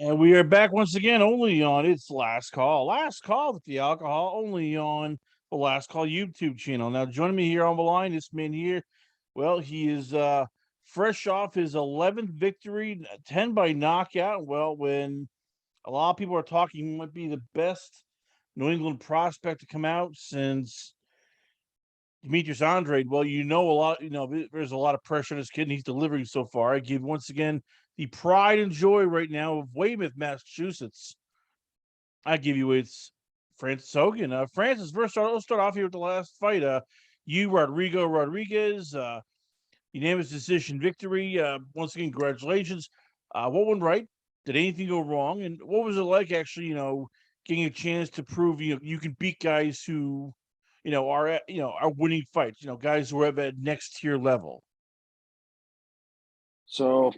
And we are back once again, only on It's Last Call. Last Call with the alcohol, only on the Last Call YouTube channel. Now, joining me here on the line, this man here, well, he is fresh off his 11th victory, 10 by knockout. Well, when a lot of people are talking, he might be the best New England prospect to come out since Demetrius Andrade. Well, there's a lot of pressure on this kid, and he's delivering so far. I give once again the pride and joy right now of Weymouth, Massachusetts. I give you it's Francis Hogan. Francis, let's start off here with the last fight. You, Rodrigo Rodriguez, unanimous decision victory. Once again, congratulations. What went right? Did anything go wrong? And what was it like actually, getting a chance to prove you can beat guys who are winning fights, guys who are at that next tier level. So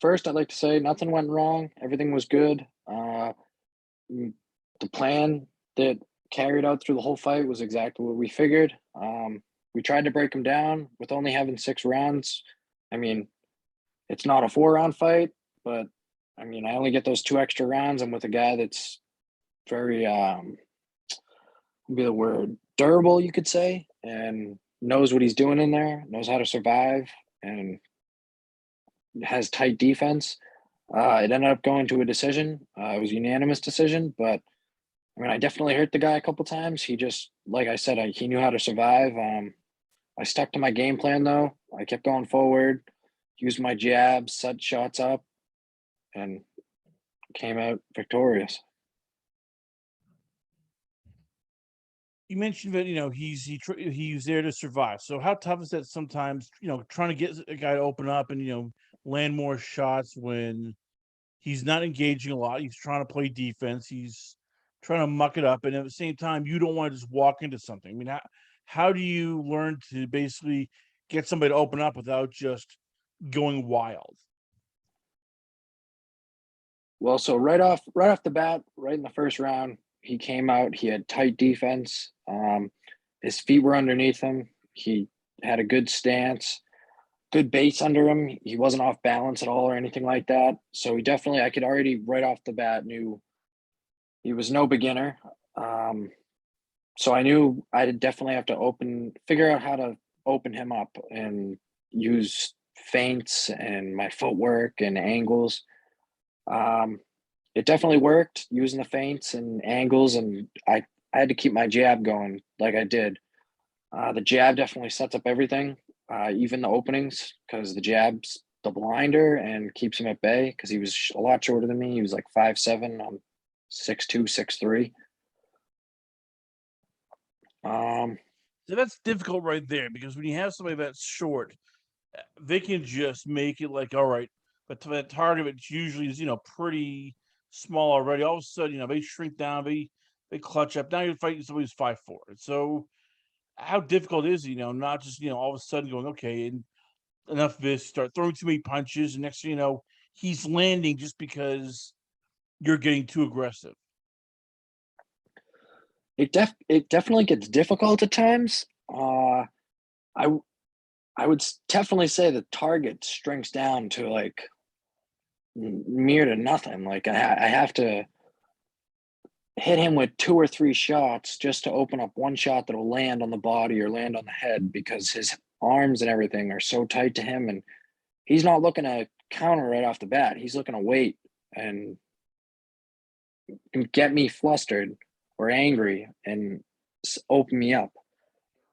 first, I'd like to say nothing went wrong. Everything was good. The plan that carried out through the whole fight was exactly what we figured. We tried to break him down with only having 6 rounds. I mean, it's not a 4-round fight, but I mean, I only get those 2 extra rounds. I'm with a guy that's very, be the word, durable, you could say, and knows what he's doing in there, knows how to survive, and has tight defense. It ended up going to a decision. It was a unanimous decision, but I mean, I definitely hurt the guy a couple times. He just, like I said, he knew how to survive. I stuck to my game plan though. I kept going forward, used my jabs, set shots up, and came out victorious. You mentioned that he's there to survive. So how tough is that sometimes? Trying to get a guy to open up and land more shots when he's not engaging a lot. He's trying to play defense. He's trying to muck it up, and at the same time, you don't want to just walk into something. I mean, how do you learn to basically get somebody to open up without just going wild? Well, so right off the bat, right in the first round, he came out. He had tight defense. His feet were underneath him. He had a good stance, good base under him. He wasn't off balance at all or anything like that. So I could already right off the bat knew he was no beginner. So I knew I'd definitely have to figure out how to open him up and use feints and my footwork and angles. It definitely worked using the feints and angles, and I had to keep my jab going like I did. The jab definitely sets up everything, even the openings, because the jab's the blinder and keeps him at bay because he was a lot shorter than me. He was like 5'7", I'm 6'2", 6'3". So that's difficult right there because when you have somebody that's short, they can just make it like, all right, but to that target, which usually is pretty small already. All of a sudden, they shrink down, they clutch up. Now you're fighting somebody who's 5'4". So how difficult is it, not just all of a sudden going, okay, and enough of this, start throwing too many punches, and next thing you know, he's landing just because you're getting too aggressive. It definitely gets difficult at times. I would definitely say the target shrinks down to like near to nothing. Like I have to hit him with 2 or 3 shots just to open up one shot that'll land on the body or land on the head because his arms and everything are so tight to him, and he's not looking to counter right off the bat. He's looking to wait and get me flustered or angry and open me up.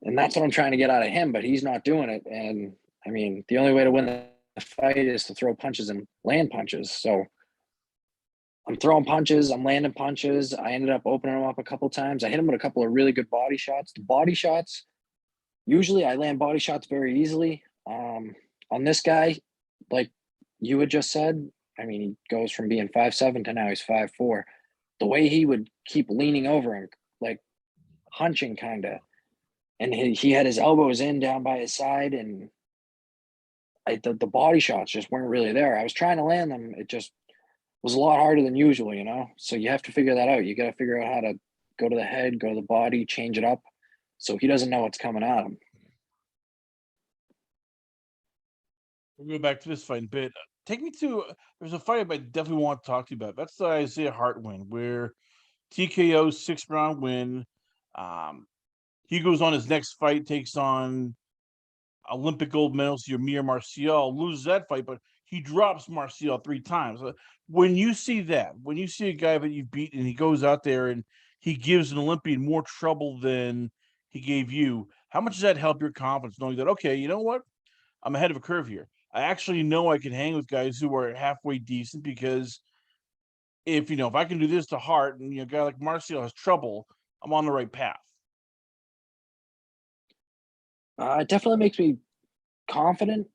And that's what I'm trying to get out of him, but he's not doing it. And I mean, the only way to win the fight is to throw punches and land punches. So I'm throwing punches, I'm landing punches. I ended up opening him up a couple times. I hit him with a couple of really good body shots. The body shots, usually I land body shots very easily. On this guy, like you had just said, I mean, he goes from being 5'7" to now he's 5'4". The way he would keep leaning over him, like hunching kind of, and he had his elbows in down by his side, and the body shots just weren't really there. I was trying to land them. It just was a lot harder than usual, So you have to figure that out. You got to figure out how to go to the head, go to the body, change it up, so he doesn't know what's coming at him. We'll go back to this fight in a bit. take me to there's a fight I definitely want to talk to you about. That's the Isaiah Hart win, where TKO 6th round win. Um, he goes on his next fight, takes on Olympic gold medalist Yamir Marcial, loses that fight, but he drops Marcial 3 times. When you see that, when you see a guy that you've beaten and he goes out there and he gives an Olympian more trouble than he gave you, how much does that help your confidence knowing that, okay, you know what? I'm ahead of a curve here. I actually know I can hang with guys who are halfway decent because if I can do this to Hart and a guy like Marcial has trouble, I'm on the right path. It definitely makes me confident.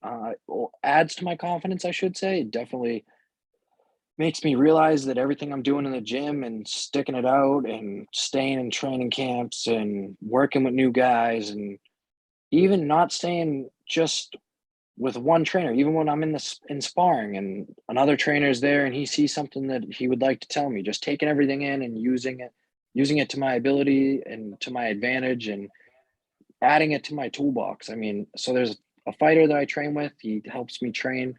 Well, adds to my confidence, I should say. It definitely makes me realize that everything I'm doing in the gym and sticking it out and staying in training camps and working with new guys and even not staying just with one trainer, even when I'm in sparring and another trainer is there and he sees something that he would like to tell me, just taking everything in and using it to my ability and to my advantage and adding it to my toolbox. I mean, so there's a fighter that I train with. He's helped me train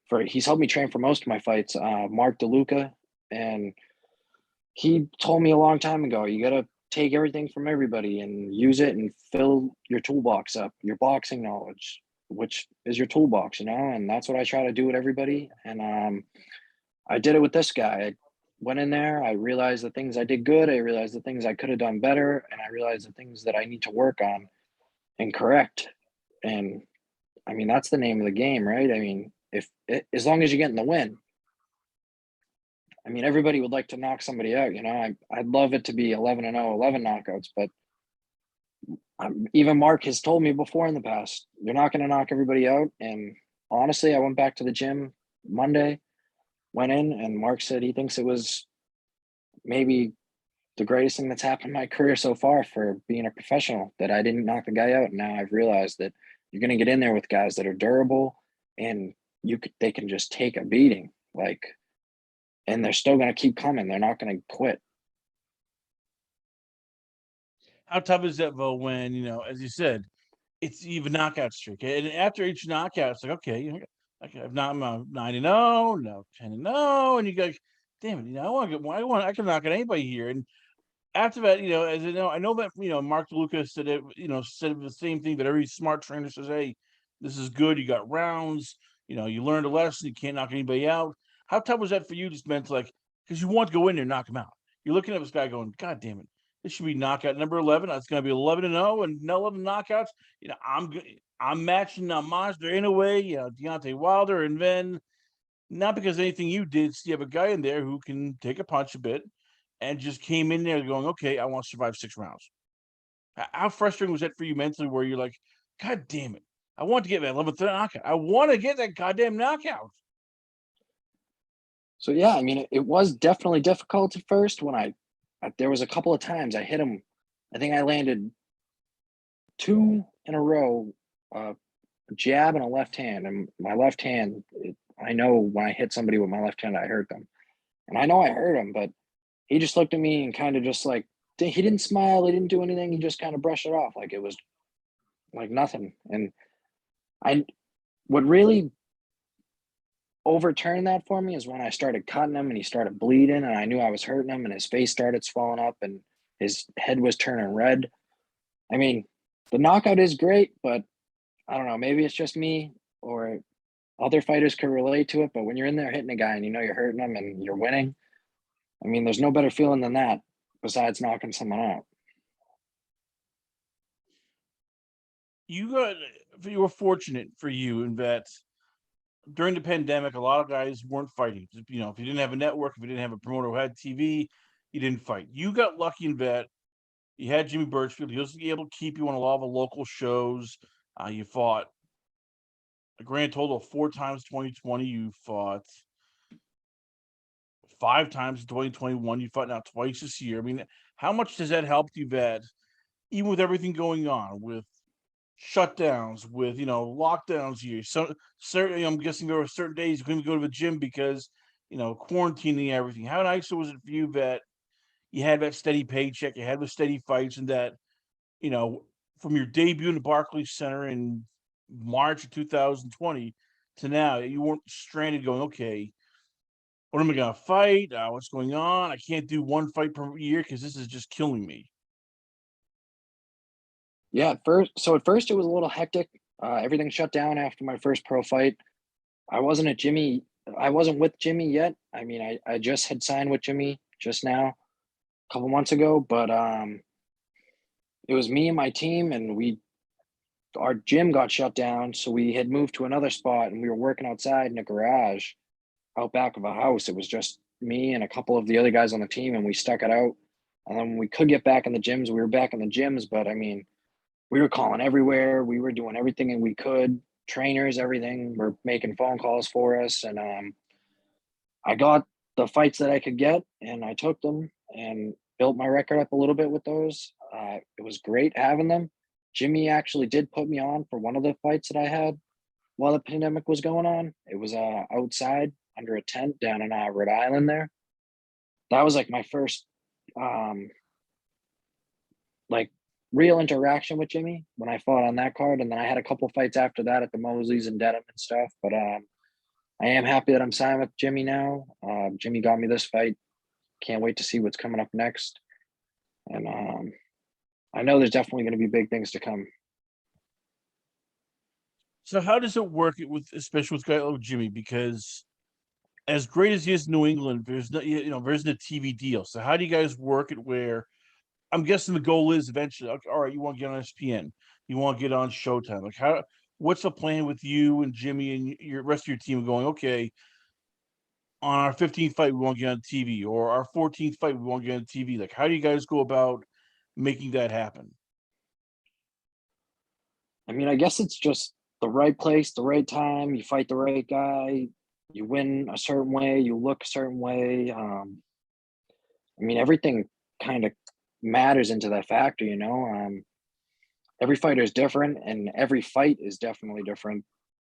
for most of my fights, Mark DeLuca, and he told me a long time ago, you gotta take everything from everybody and use it and fill your toolbox up, your boxing knowledge, which is your toolbox, and that's what I try to do with everybody. And I did it with this guy. I went in there, I realized the things I did good, I realized the things I could have done better, and I realized the things that I need to work on and correct. And I mean, that's the name of the game, right? I mean, if as long as you're getting the win, I mean, everybody would like to knock somebody out. I'd love it to be 11-0, 11 knockouts, but even Mark has told me before in the past, you're not going to knock everybody out. And honestly, I went back to the gym Monday, went in, and Mark said he thinks it was maybe the greatest thing that's happened in my career so far for being a professional, that I didn't knock the guy out. And now I've realized that you're going to get in there with guys that are durable and they can just take a beating, and they're still going to keep coming. They're not going to quit. How tough is that though when, as you said, it's even knockout streak. And after each knockout, it's like, okay, I'm not 9-0, no 10-0, and you go, damn it, I can knock out anybody here. And after that, as I know that Mark DeLuca said said the same thing that every smart trainer says, hey, this is good. You got rounds, you learned a lesson, you can't knock anybody out. How tough was that for you, just meant like, because you want to go in there and knock him out. You're looking at this guy going, God damn it, this should be knockout number 11. It's going to be 11-0 and no 11 knockouts. I'm matching Mazda in a way, Deontay Wilder, and then not because anything you did, so you have a guy in there who can take a punch a bit and just came in there going, okay, I want to survive 6 rounds. How frustrating was that for you mentally, where you're like, God damn it, I want to get that 11th knockout. I want to get that goddamn knockout. So yeah, I mean, it was definitely difficult at first when there was a couple of times I hit him. I think I landed 2 in a row, a jab and a left hand. And my left hand, I know when I hit somebody with my left hand, I hurt them. And I know I hurt him, but he just looked at me and kind of just he didn't smile, he didn't do anything. He just kind of brushed it off like it was like nothing. And what really overturned that for me is when I started cutting him and he started bleeding and I knew I was hurting him and his face started swelling up and his head was turning red. I mean, the knockout is great, but I don't know, maybe it's just me or other fighters could relate to it. But when you're in there hitting a guy and you're hurting him and you're winning, I mean, there's no better feeling than that besides knocking someone out. You were fortunate for you in that during the pandemic, a lot of guys weren't fighting. If you didn't have a network, if you didn't have a promoter who had TV, you didn't fight. You got lucky in that you had Jimmy Birchfield. He was able to keep you on a lot of the local shows. You fought a grand total of 4 times 2020. You fought 5 times in 2021. You fought now twice this year. I mean, how much does that help you that even with everything going on, with shutdowns, with lockdowns here, so certainly I'm guessing there were certain days you couldn't go to the gym because quarantining everything. How nice was it for you that you had that steady paycheck, you had the steady fights, and that you know from your debut in the Barclays Center in March of 2020 to now? You weren't stranded going, okay, what am I going to fight? What's going on? I can't do one fight per year because this is just killing me. Yeah, at first it was a little hectic. Everything shut down after my first pro fight. I wasn't at Jimmy. I wasn't with Jimmy yet. I mean, I just had signed with Jimmy just now, a couple months ago. But it was me and my team, and our gym got shut down, so we had moved to another spot, and we were working outside in a garage out back of a house. It was just me and a couple of the other guys on the team, and we stuck it out. And then when we could get back in the gyms, we were back in the gyms. But I mean, we were calling everywhere. We were doing everything we could. Trainers, everything were making phone calls for us, and I got the fights that I could get, and I took them and built my record up a little bit with those. It was great having them. Jimmy actually did put me on for one of the fights that I had while the pandemic was going on. It was outside under a tent down in Rhode Island there. That was like my first um, like real interaction with Jimmy when I fought on that card. And then I had a couple fights after that at the Mosleys and Dedham and stuff. But I am happy that I'm signed with Jimmy now. Jimmy got me this fight. Can't wait to see what's coming up next. And I know there's definitely going to be big things to come. So how does it work with, especially with a guy like Jimmy? Because as great as he is in New England, there's no, there isn't a TV deal. So how do you guys work it where I'm guessing the goal is eventually, okay, all right, you want to get on ESPN, you want to get on Showtime. Like what's the plan with you and Jimmy and your rest of your team going, okay, on our 15th fight, we want to get on TV, or our 14th fight, we want to get on TV. Like, how do you guys go about making that happen? I mean, I guess it's just the right place, the right time. You fight the right guy. You win a certain way. You look a certain way. I mean, everything kind of matters into that factor, you know. Every fighter is different, and every fight is definitely different.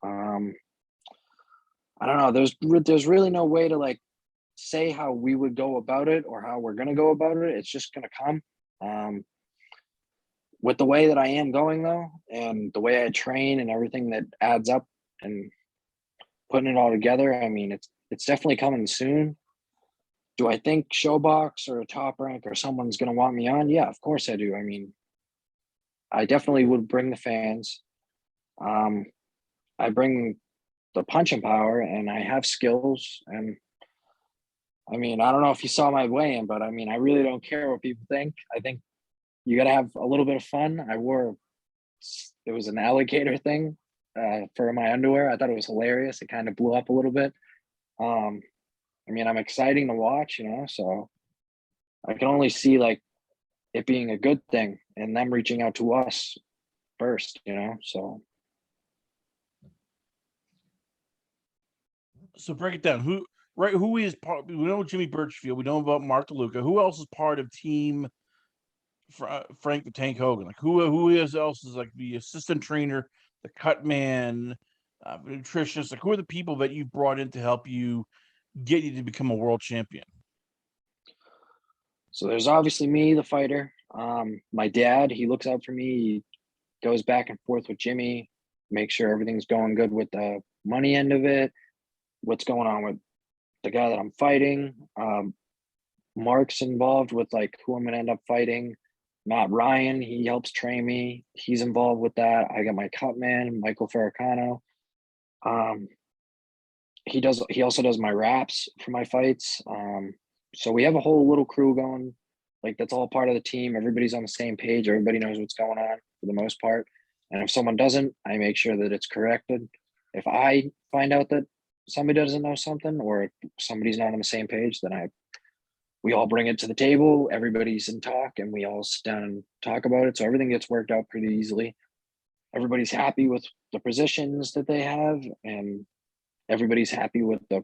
Um, I don't know. There's really no way to like say how we would go about it or how we're gonna go about it. It's just gonna come. Um, with the way that I am going though, and the way I train and everything that adds up and putting it all together, I mean, it's definitely coming soon. Do I think Showbox or Top Rank or someone's gonna want me on? Yeah, of course I do. I mean, I definitely would bring the fans. Um, I bring the punching power, and I have skills. And I mean, I don't know if you saw my weigh-in, but I mean, I really don't care what people think. I think you got to have a little bit of fun. It was an alligator thing for my underwear. I thought it was hilarious. It kind of blew up a little bit. I mean, I'm exciting to watch, you know, so I can only see like it being a good thing and them reaching out to us first, you know, so. So break it down. Who is part? We know Jimmy Birchfield. We know about Mark DeLuca. Who else is part of Team Frank the Tank Hogan? Like else is like the assistant trainer, the cut man, nutritionist? Like who are the people that you brought in to help you get you to become a world champion? So there's obviously me, the fighter. My dad, he looks out for me. He goes back and forth with Jimmy, make sure everything's going good with the money end of it, what's going on with the guy that I'm fighting. Mark's involved with like who I'm gonna end up fighting. Matt Ryan, he helps train me. He's involved with that. I got my cut man, Michael Farrakano. Um, he also does my wraps for my fights. So we have a whole little crew going. Like that's all part of the team. Everybody's on the same page. Everybody knows what's going on for the most part. And if someone doesn't, I make sure that it's corrected. If I find out that somebody doesn't know something or if somebody's not on the same page, then we all bring it to the table. Everybody's in talk, and we all sit down and talk about it. So everything gets worked out pretty easily. Everybody's happy with the positions that they have, and everybody's happy with the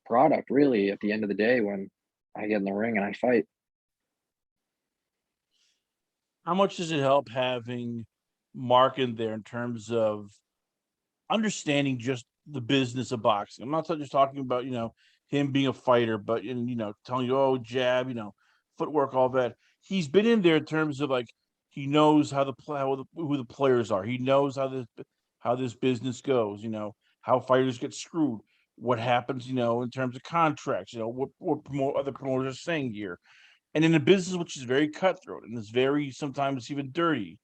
product really at the end of the day when I get in the ring and I fight. How much does it help having Mark in there in terms of understanding just the business of boxing? I'm not just talking about, him being a fighter, but telling you, oh, jab, footwork, all that. He's been in there in terms of like he knows who the players are. He knows how this business goes. how fighters get screwed, what happens, in terms of contracts, what other promoters are saying here. And in a business which is very cutthroat and is very sometimes even dirty,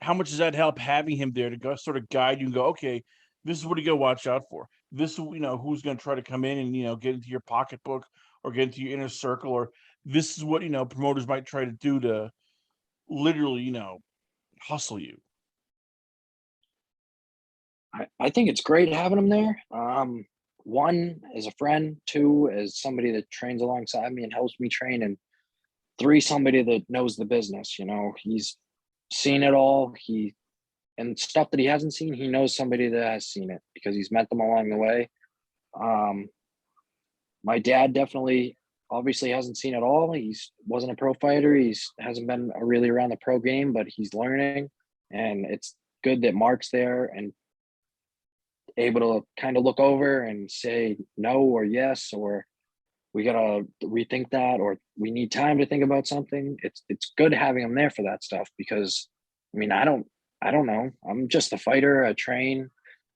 how much does that help having him there to go sort of guide you and go, okay, this is what you got to watch out for. This is, who's going to try to come in and, get into your pocketbook or get into your inner circle, or this is what, promoters might try to do to literally, hustle you. I think it's great having him there. One, as a friend. Two, as somebody that trains alongside me and helps me train. And three, somebody that knows the business. He's seen it all. And stuff that he hasn't seen, he knows somebody that has seen it because he's met them along the way. My dad definitely obviously hasn't seen it all. He's wasn't a pro fighter. He's hasn't been really around the pro game, but he's learning. And it's good that Mark's there and able to kind of look over and say no or yes, or we gotta rethink that, or we need time to think about something. It's good having him there for that stuff because I don't know. I'm just a fighter. I train,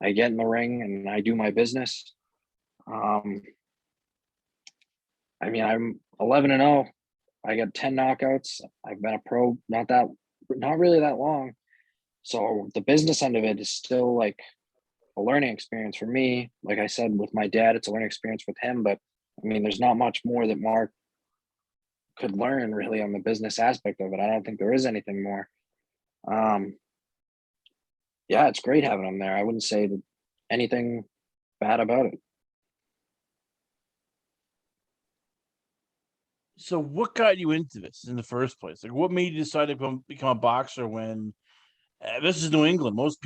I get in the ring, and I do my business. I'm 11-0. I got 10 knockouts. I've been a pro not really that long. So the business end of it is still like a learning experience for me. Like I said, with my dad, it's a learning experience with him. But there's not much more that Mark could learn really on the business aspect of it. I don't think there is anything more. Yeah, it's great having him there. I wouldn't say anything bad about it. So what got you into this in the first place? Like, what made you decide to become a boxer when this is New England? Most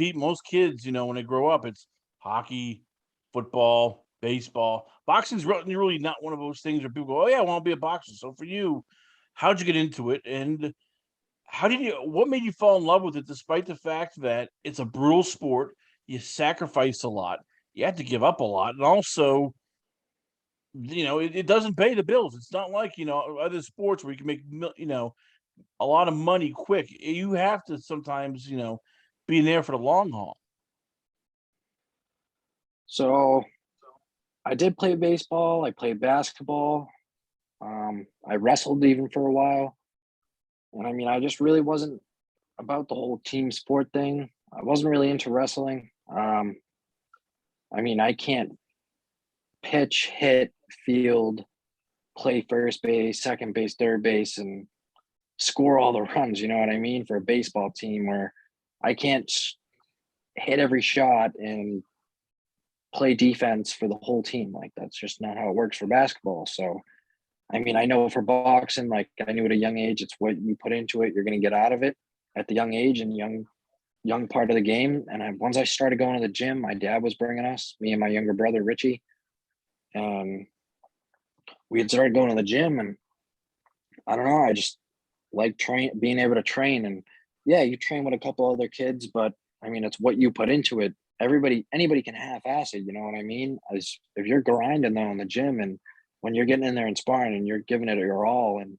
kids, when they grow up, it's hockey, football, baseball. Boxing's really not one of those things where people go, "Oh yeah, I want to be a boxer." So for you, how'd you get into it, and what made you fall in love with it, despite the fact that it's a brutal sport, you sacrifice a lot, you have to give up a lot, and also, it doesn't pay the bills. It's not like, other sports where you can make, a lot of money quick. You have to sometimes, be in there for the long haul. So I did play baseball. I played basketball. I wrestled even for a while. And I just really wasn't about the whole team sport thing. I wasn't really into wrestling. I can't pitch, hit, field, play first base, second base, third base, and score all the runs. You know what I mean? For a baseball team where I can't hit every shot and play defense for the whole team. Like that's just not how it works for basketball. So, I know for boxing, like I knew at a young age, it's what you put into it, you're going to get out of it at the young age and young part of the game. And once I started going to the gym, my dad was bringing us, me and my younger brother, Richie, and we had started going to the gym, and I don't know, I just like being able to train. And yeah, you train with a couple other kids, but it's what you put into it. Anybody can half-ass it, you know what I mean? If you're grinding though in the gym, and when you're getting in there and sparring and you're giving it your all, and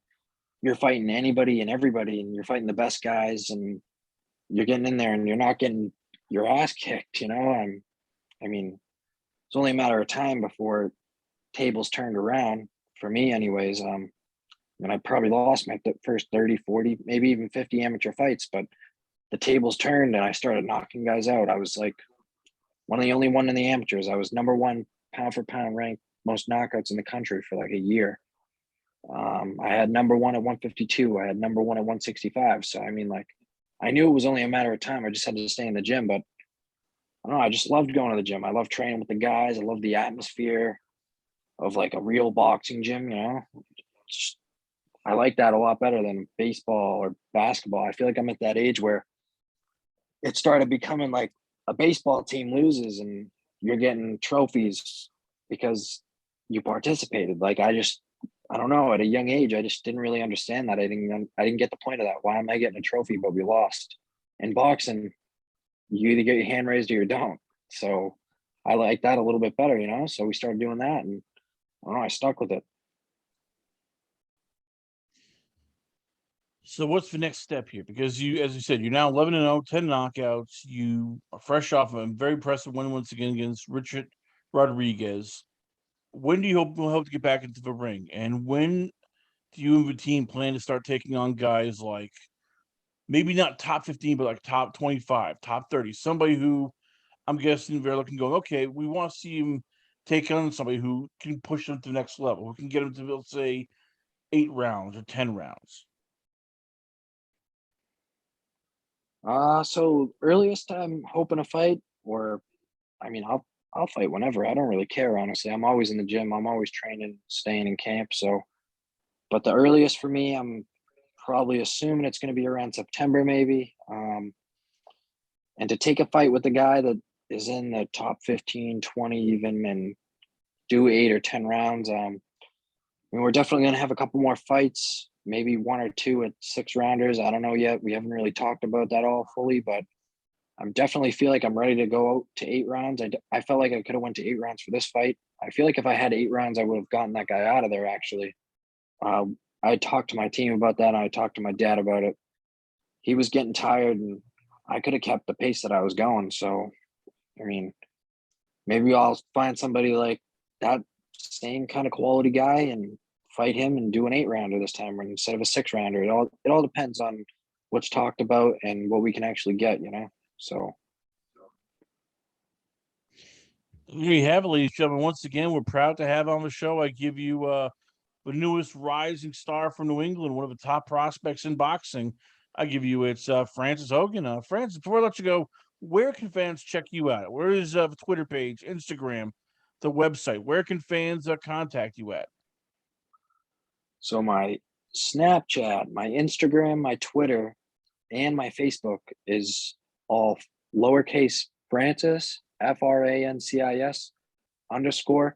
you're fighting anybody and everybody, and you're fighting the best guys, and you're getting in there and you're not getting your ass kicked, it's only a matter of time before tables turned around for me anyways. I probably lost my first 30, 40, maybe even 50 amateur fights, but the tables turned and I started knocking guys out. I was like one of the only one in the amateurs. I was number one pound for pound ranked most knockouts in the country for like a year. I had number one at 152. I had number one at 165. So, I knew it was only a matter of time. I just had to stay in the gym, but I don't know. I just loved going to the gym. I love training with the guys. I love the atmosphere of like a real boxing gym, I like that a lot better than baseball or basketball. I feel like I'm at that age where it started becoming like a baseball team loses and you're getting trophies because you participated. Like I don't know, at a young age, I just didn't really understand that. I didn't get the point of that. Why am I getting a trophy, but we lost? In boxing, you either get your hand raised or you don't. So I like that a little bit better, So we started doing that, and I don't know, I stuck with it. So what's the next step here? Because you, as you said, you're now 11-0, 10 knockouts. You are fresh off of a very impressive win once again against Richard Rodriguez. When do you hope to get back into the ring? And when do you and the team plan to start taking on guys like maybe not top 15, but like top 25, top 30, somebody who I'm guessing they're looking going, okay, we want to see him take on somebody who can push them to the next level, who can get him to, let's say, 8 rounds or 10 rounds. So earliest I'm hoping to fight, or I mean, I'll fight whenever. I don't really care, honestly. I'm always in the gym. I'm always training, staying in camp. So, but the earliest for me, I'm probably assuming it's going to be around September, maybe. And to take a fight with the guy that is in the top 15, 20 even, and do 8 or 10 rounds. I mean, we're definitely going to have a couple more fights, maybe 1 or 2 at 6 rounders. I don't know yet. We haven't really talked about that all fully, but I'm definitely feel like I'm ready to go out to 8 rounds. I felt like I could have went to 8 rounds for this fight. I feel like if I had 8 rounds, I would have gotten that guy out of there. Actually, I talked to my team about that. And I talked to my dad about it. He was getting tired, and I could have kept the pace that I was going. So, I mean, maybe I'll find somebody like that same kind of quality guy and fight him and do an 8 rounder this time instead of a 6 rounder. It all depends on what's talked about and what we can actually get. So. Here you have it, ladies and gentlemen. Once again, we're proud to have on the show. I give you the newest rising star from New England, one of the top prospects in boxing. I give you it's Francis Hogan. Francis, before I let you go, where can fans check you out? Where is the Twitter page, Instagram, the website? Where can fans contact you at? So my Snapchat, my Instagram, my Twitter, and my Facebook is all lowercase Francis, FRANCIS underscore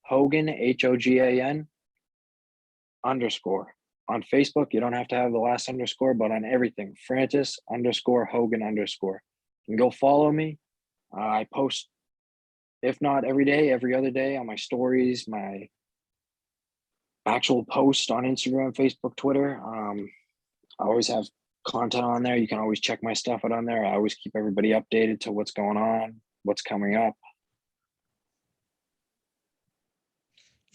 Hogan, HOGAN underscore. On Facebook, you don't have to have the last underscore, but on everything, Francis underscore Hogan underscore. You can go follow me. I post, if not every day, every other day on my stories, my actual post on Instagram, Facebook, Twitter. I always have content on there. You can always check my stuff out on there. I always keep everybody updated to what's going on, what's coming up.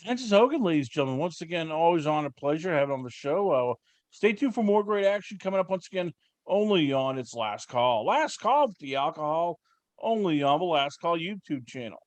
Francis Hogan, ladies and gentlemen. Once again, always on a pleasure having on the show. Stay tuned for more great action coming up once again, only on its Last Call. Last Call with the Alcohol, only on the Last Call YouTube channel.